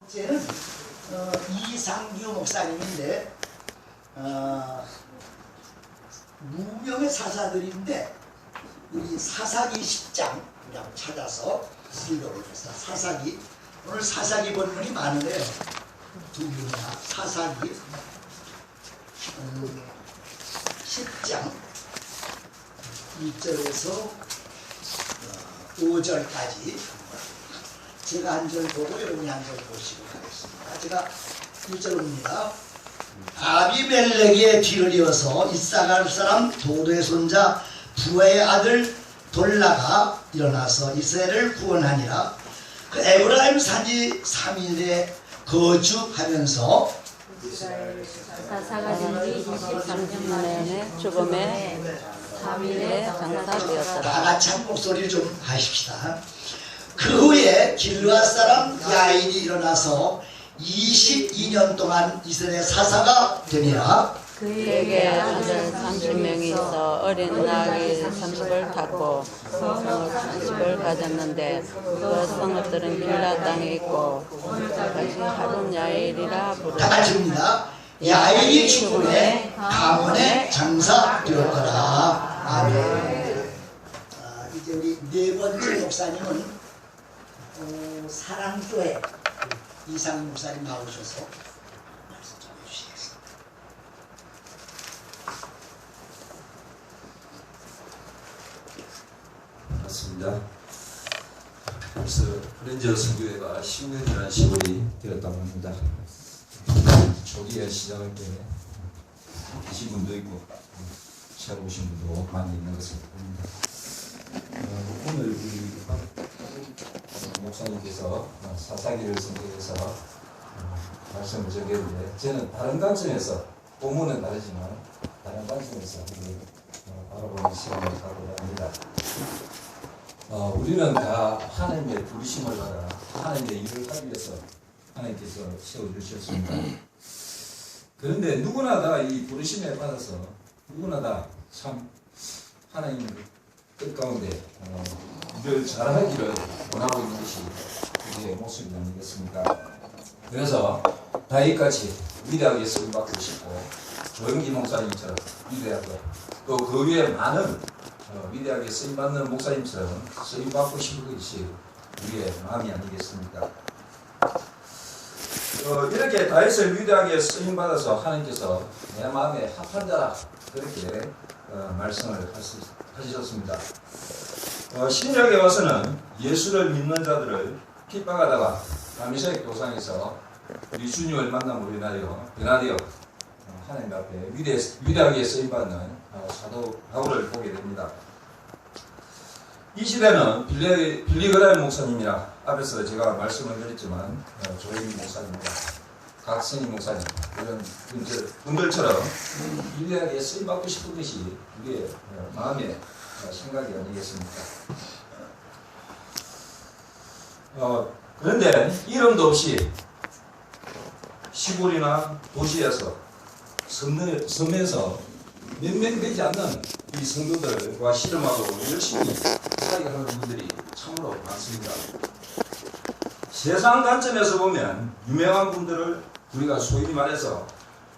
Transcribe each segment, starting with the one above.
쟤는 이상규 목사님인데 무명의 사사들인데 우리 사사기 10장 그냥 찾아서 읽어보겠습니다. 사사기 오늘 사사기 본문이 많은데요. 두 분이나 사사기 10장 1절에서 5절까지 제가 한 절 보고 여러분이 한 절 보시고 가겠습니다. 제가 1절입니다. 아비멜렉의 뒤를 이어서 이사갈 사람 도도의 손자 부의 아들 돌라가 일어나서 이스라엘을 구원하니라. 그 에브라임 산지 3일에 거주하면서 사사가 된 지 23년에 죽음에 3일에 장사되었더라. 다 같이 한 목소리를 좀 하십시다. 그 후에 길르앗 사람 야인이 일어나서 22년 동안 이스라엘 사사가 되니라. 그에게 아들 30명이 있어 어린 나귀 30을 갖고 성읍 30을 가졌는데 그 성읍들은 길라 땅에 있고 오늘까지 하돈 야일이라 다 부르다. 같이입니다. 야인이 죽음에 가문에 장사되었더라. 아멘. 이제 우리 네 번째 목사님은 사랑교회 이상희 목사님 나오셔서 말씀 좀 해주시겠습니다. 맞습니다. 벌써 프렌저 선교회가 10년이라는 세월이 되었다고 합니다. 초기에 시작할 때 계신 분도 있고 새로 오신 분도 많이 있는 것을 봅니다. 오늘 우리 목사님께서 사사기를 선택해서 말씀을 전했는데 저는 다른 관점에서 본문은 다르지만 다른 관점에서 바라보는 시간을 갖고자 합니다. 우리는 다 하나님의 부르심을 받아 하나님의 일을 하기 위해서 하나님께서 세워주셨습니다. 그런데 누구나 다 이 부르심에 받아서 누구나 다 참 하나님 뜻 가운데 늘 잘하기를 원하고 있는 것이 우리의 모습이 아니겠습니까? 그래서 다윗같이 위대하게 쓰임받고 싶고 조영기 목사님처럼 위대하고 또 그 위에 많은 위대하게 쓰임받는 목사님처럼 쓰임받고 싶은 것이 우리의 마음이 아니겠습니까? 이렇게 다윗을 위대하게 쓰임받아서 하나님께서 내 마음에 합한 자라 그렇게 말씀을 하셨습니다. 신약에 와서는 예수를 믿는 자들을 핍박하다가 다메섹 도상에서 우리 주님을 만남으로 인하여 하나님 앞에 위대하게 쓰임받는 사도 바울을 보게 됩니다. 이 시대는 빌리그라임 목사님이라 앞에서 제가 말씀을 드렸지만 조혜민 목사님과 각선희 목사님 이런 분들처럼 위대하게 쓰임받고 싶은 것이 우리의 마음의 생각이 아니겠습니까? 그런데 이름도 없이 시골이나 도시에서 섬에서 몇 명 되지 않는 이 성도들과 씨름하고 열심히 살아가는 분들이 참으로 많습니다. 세상 관점에서 보면 유명한 분들을 우리가 소위 말해서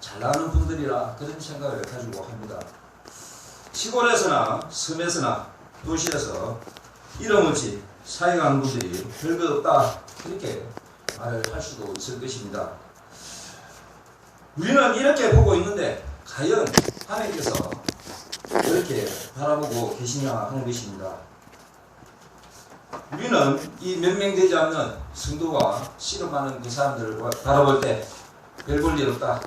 잘나는 분들이라 그런 생각을 가지고 합니다. 시골에서나 섬에서나 도시에서 이름 없이 사역하는 분들이 별거 없다 그렇게 말을 할 수도 있을 것입니다. 우리는 이렇게 보고 있는데 과연 하나님께서 그렇게 바라보고 계시냐 하는 것입니다. 우리는 이 몇 명 되지 않는 성도가 씨름하는 그 사람들을 바라볼 때 별 볼 일 없다,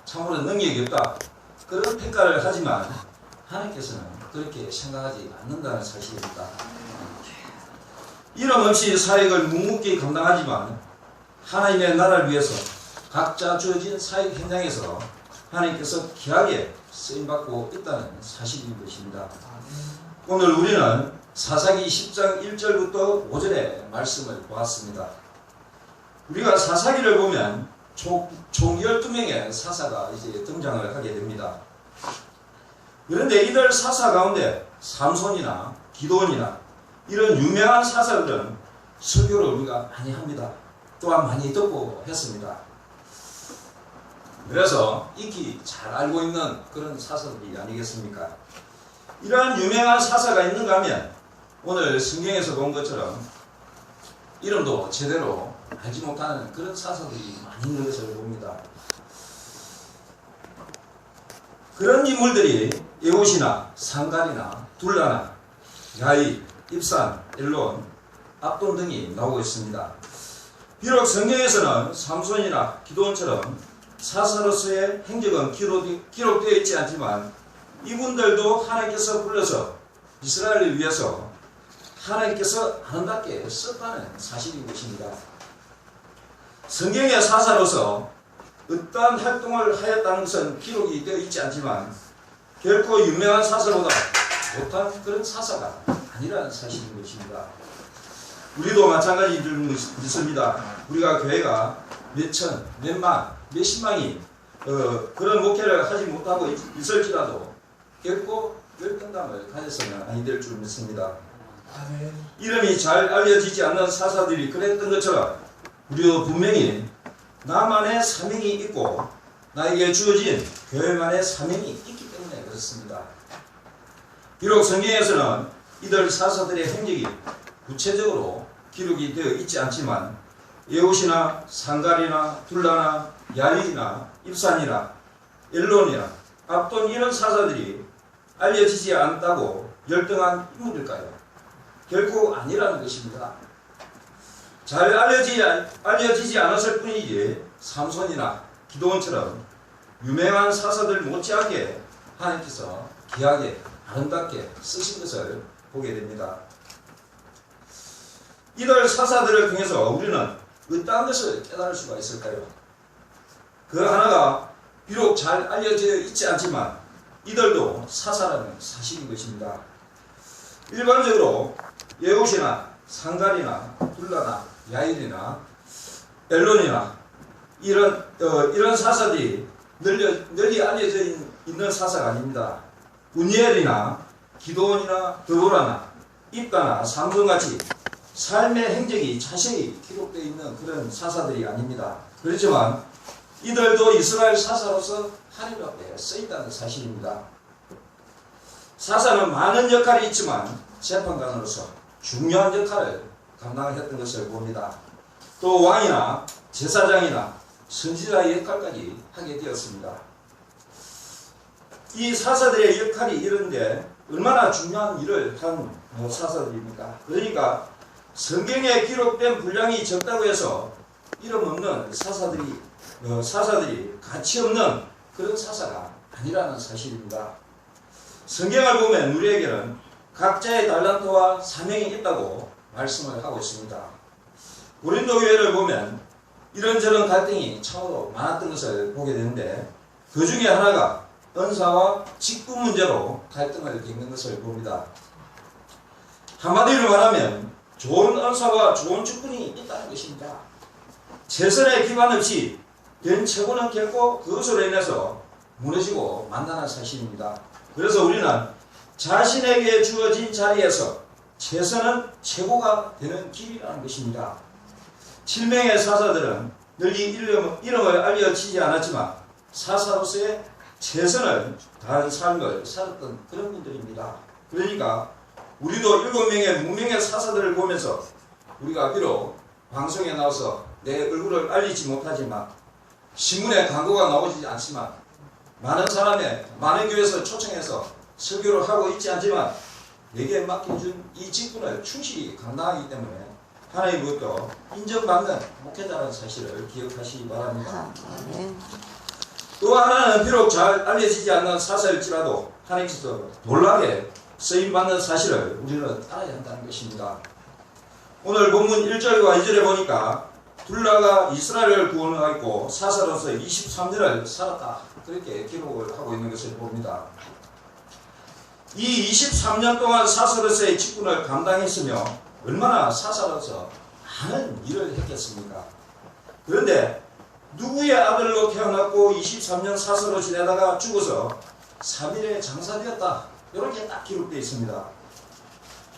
참으로 능력이 없다 그런 평가를 하지만 하나님께서는 그렇게 생각하지 않는다는 사실입니다. 이름 없이 사역을 묵묵히 감당하지만 하나님의 나라를 위해서 각자 주어진 사역 현장에서 하나님께서 귀하게 쓰임받고 있다는 사실인 것입니다. 오늘 우리는 사사기 10장 1절부터 5절의 말씀을 보았습니다. 우리가 사사기를 보면 총 12명의 사사가 이제 등장을 하게 됩니다. 그런데 이들 사사 가운데 삼손이나 기도원이나 이런 유명한 사사들은 설교를 우리가 많이 합니다. 또한 많이 듣고 했습니다. 그래서 익히 잘 알고 있는 그런 사사들이 아니겠습니까? 이러한 유명한 사사가 있는가 하면 오늘 성경에서 본 것처럼 이름도 제대로 알지 못하는 그런 사사들이 많이 있는 것을 봅니다. 그런 인물들이 에봇이나 상갈이나 둘라나 야이, 입산, 엘론, 압돈 등이 나오고 있습니다. 비록 성경에서는 삼손이나 기드온처럼 사사로서의 행적은 기록되어 있지 않지만 이분들도 하나님께서 불러서 이스라엘을 위해서 하나님께서 아름답게 썼다는 사실인 것입니다. 성경의 사사로서 어떠한 활동을 하였다는 것은 기록이 되어 있지 않지만 결코 유명한 사사보다 못한 그런 사사가 아니라는 사실인 것입니다. 우리도 마찬가지를 믿습니다. 우리가 교회가 몇천, 몇만, 몇십만이 그런 목회를 하지 못하고 있을지라도 결코 열등감을 가져서는 아니 될 줄 믿습니다. 아멘. 이름이 잘 알려지지 않는 사사들이 그랬던 것처럼 우리도 분명히 나만의 사명이 있고 나에게 주어진 교회만의 사명이 있기 때문에 그렇습니다. 비록 성경에서는 이들 사사들의 행적이 구체적으로 기록이 되어 있지 않지만 에봇이나 상갈이나 둘라나 야릴이나 입산이나 엘론이나 압돈 이런 사사들이 알려지지 않다고 열등한 인물일까요? 결코 아니라는 것입니다. 잘 알려지지 않았을 뿐이지 삼손이나 기드온처럼 유명한 사사들 못지않게 하나님께서 귀하게 아름답게 쓰신 것을 보게 됩니다. 이들 사사들을 통해서 우리는 어떠한 것을 깨달을 수가 있을까요? 그 하나가 비록 잘 알려져 있지 않지만 이들도 사사라는 사실인 것입니다. 일반적으로 에봇이나 상갈이나 둘라나 야일이나 엘론이나 이런 사사들이 널리 알려져 있는 사사가 아닙니다. 운니엘이나 기드온이나 드보라나 입다나 삼손같이 삶의 행적이 자세히 기록되어 있는 그런 사사들이 아닙니다. 그렇지만 이들도 이스라엘 사사로서 하나님 앞에 쓰인다는 사실입니다. 사사는 많은 역할이 있지만 재판관으로서 중요한 역할을 감당했던 것을 봅니다. 또 왕이나 제사장이나 선지자의 역할까지 하게 되었습니다. 이 사사들의 역할이 이런데 얼마나 중요한 일을 한 사사들입니까? 그러니까 성경에 기록된 분량이 적다고 해서 이름 없는 사사들이 가치 없는 그런 사사가 아니라는 사실입니다. 성경을 보면 우리에게는 각자의 달란트와 사명이 있다고 말씀을 하고 있습니다. 고린도 교회를 보면 이런저런 갈등이 참으로 많았던 것을 보게 되는데 그 중에 하나가 은사와 직분 문제로 갈등을 겪는 것을 봅니다. 한마디로 말하면 좋은 은사와 좋은 직분이 있다는 것입니다. 최선의 기반 없이 된 최고는 결코 그것으로 인해서 무너지고 만나는 사실입니다. 그래서 우리는 자신에게 주어진 자리에서 최선은 최고가 되는 길이라는 것입니다. 7명의 사사들은 널리 이름을 알려지지 않았지만 사사로서의 최선을 다한 삶을 살았던 그런 분들입니다. 그러니까 우리도 7명의 무명의 사사들을 보면서 우리가 비록 방송에 나와서 내 얼굴을 알리지 못하지만 신문에 광고가 나오지 않지만 많은 교회에서 초청해서 설교를 하고 있지 않지만 내게 맡겨준 이 직분을 충실히 감당하기 때문에 하나님으로부터 인정받는 목회자라는 사실을 기억하시기 바랍니다. 또 하나는 비록 잘 알려지지 않는 사사일지라도 하나님께서 놀라게 쓰임받는 사실을 우리는 알아야 한다는 것입니다. 오늘 본문 1절과 2절에 보니까 둘라가 이스라엘을 구원하였고 사사로서 23년을 살았다. 그렇게 기록을 하고 있는 것을 봅니다. 이 23년 동안 사사로서의 직분을 감당했으며 얼마나 사사로서 많은 일을 했겠습니까? 그런데 누구의 아들로 태어났고 23년 사사로 지내다가 죽어서 3일에 장사되었다. 이렇게 딱 기록되어 있습니다.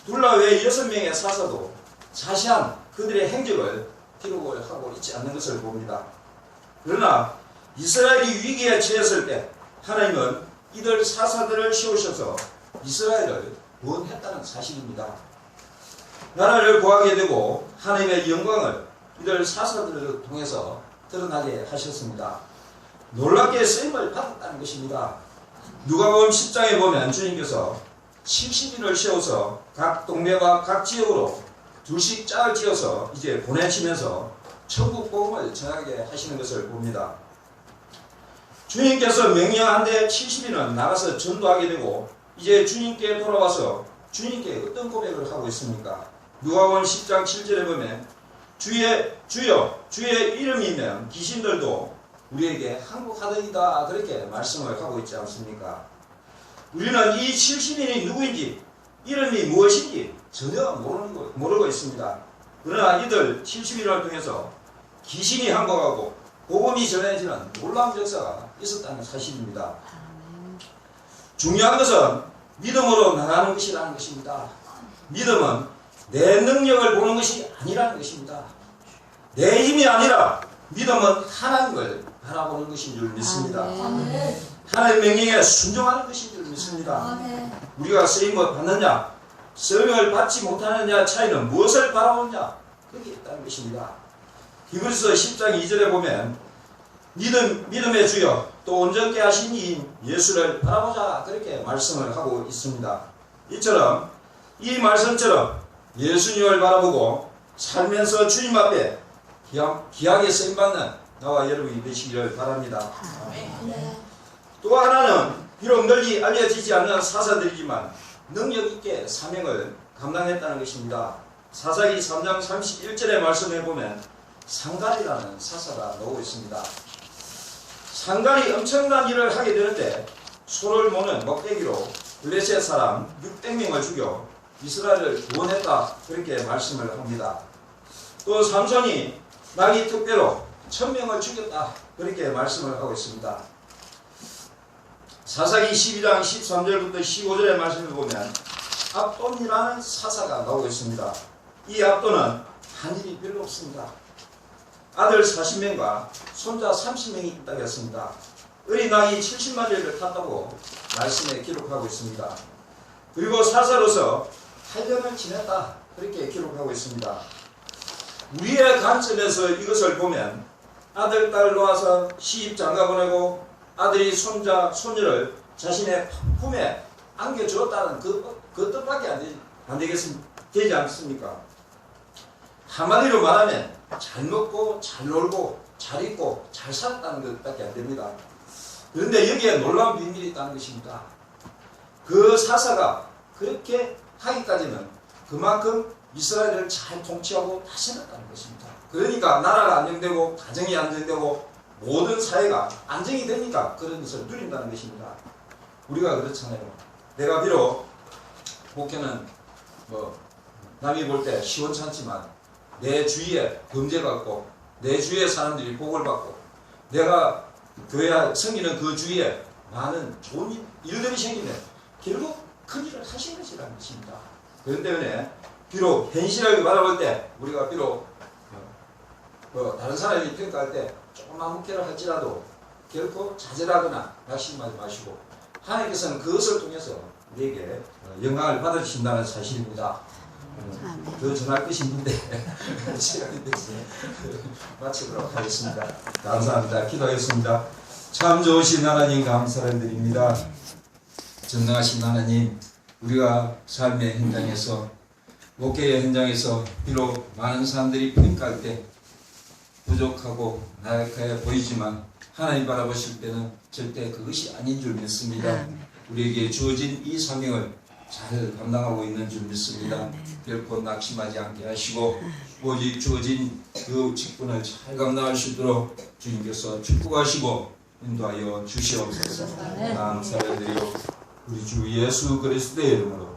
둘라 외 6명의 사사도 자세한 그들의 행적을 기록을 하고 있지 않는 것을 봅니다. 그러나 이스라엘이 위기에 처했을 때 하나님은 이들 사사들을 세우셔서 이스라엘을 구원했다는 사실입니다. 나라를 구하게 되고 하나님의 영광을 이들 사사들을 통해서 드러나게 하셨습니다. 놀랍게 쓰임을 받았다는 것입니다. 누가복음 10장에 보면 주님께서 70인을 세워서 각 동네와 각 지역으로 둘씩 짝을 지어서 이제 보내시면서 천국 복음을 전하게 하시는 것을 봅니다. 주님께서 명령한데 70인은 나가서 전도하게 되고 이제 주님께 돌아와서 주님께 어떤 고백을 하고 있습니까? 누가복음 10장 7절에 보면 주여 주의 이름이면 귀신들도 우리에게 항복하더이다 그렇게 말씀을 하고 있지 않습니까? 우리는 이 70인이 누구인지 이름이 무엇인지 전혀 모르고 있습니다. 그러나 이들 70인을 통해서 귀신이 항복하고 복음이 전해지는 놀라운 역사가 있었다는 사실입니다. 중요한 것은 믿음으로 나가는 것이라는 것입니다. 믿음은 내 능력을 보는 것이 아니라는 것입니다. 내 힘이 아니라 믿음은 하나님을 바라보는 것인 줄 믿습니다. 하나님의 명령에 순종하는 것인 줄 믿습니다. 우리가 쓰임을 받느냐 쓰임을 받지 못하느냐 차이는 무엇을 바라보느냐 거기에 있다는 것입니다. 히브리서 10장 2절에 보면 믿음의 주여 또 온전케 하신 이 예수를 바라보자 그렇게 말씀을 하고 있습니다. 이처럼 이 말씀처럼 예수님을 바라보고 살면서 주님 앞에 귀하게 쓰임받는 나와 여러분이 되시기를 바랍니다. 또 하나는 비록 널리 알려지지 않는 사사들이지만 능력 있게 사명을 감당했다는 것입니다. 사사기 3장 31절의 말씀에 보면 상갈이라는 사사가 나오고 있습니다. 상갈이 엄청난 일을 하게 되는데 소를 모는 먹대기로 블레셋 사람 600명을 죽여 이스라엘을 구원했다 그렇게 말씀을 합니다. 또 삼손이 나귀 특배로 1000명을 죽였다 그렇게 말씀을 하고 있습니다. 사사기 12장 13절부터 15절의 말씀을 보면 압돈이라는 사사가 나오고 있습니다. 이 압돈은 한 일이 별로 없습니다. 아들 40명과 손자 30명이 있다고 했습니다. 어린 나귀 70마리를 탔다고 말씀에 기록하고 있습니다. 그리고 사사로서 8년을 지냈다 그렇게 기록하고 있습니다. 우리의 관점에서 이것을 보면 아들, 딸 놓아서 시집 장가 보내고 아들이 손자, 손녀를 자신의 품에 안겨주었다는 그 뜻밖에 되지 않습니까? 한마디로 말하면 잘 먹고 잘 놀고 잘 입고 잘 살았다는 것밖에 안 됩니다. 그런데 여기에 놀라운 비밀이 있다는 것입니다. 그 사사가 그렇게 하기까지는 그만큼 이스라엘을 잘 통치하고 다스렸다는 것입니다. 그러니까 나라가 안정되고 가정이 안정되고 모든 사회가 안정이 되니까 그런 것을 누린다는 것입니다. 우리가 그렇잖아요. 내가 비록 목회는 남이 볼 때 시원찮지만 내 주위에 범죄가 없고 내 주위에 사람들이 복을 받고 내가 교회 섬기는 그 주위에 많은 좋은 일들이 생기면 결국 큰 일을 하신 것이라는 것입니다. 그런데 비록 현실을 바라볼 때 우리가 비록 다른 사람이 평가할 때 조그만 목회를 할지라도 결코 좌절하거나 낙심하지 마시고 하나님께서는 그것을 통해서 우리에게 영광을 받으신다는 사실입니다. 더 전할 것이 있는데 시간이 돼서 마치도록 하겠습니다. 감사합니다. 기도하겠습니다. 참 좋으신 하나님 감사를 드립니다. 전능하신 하나님, 우리가 삶의 현장에서 목회의 현장에서 비록 많은 사람들이 평가할 때 부족하고 나약해 보이지만 하나님 바라보실 때는 절대 그것이 아닌 줄 믿습니다. 우리에게 주어진 이 사명을 잘 감당하고 있는 줄 믿습니다. 결코 낙심하지 않게 하시고 오직 주어진 그 직분을 잘 감당할 수 있도록 주님께서 축복하시고 인도하여 주시옵소서. 감사를 드리고 우리 주 예수 그리스도의 이름으로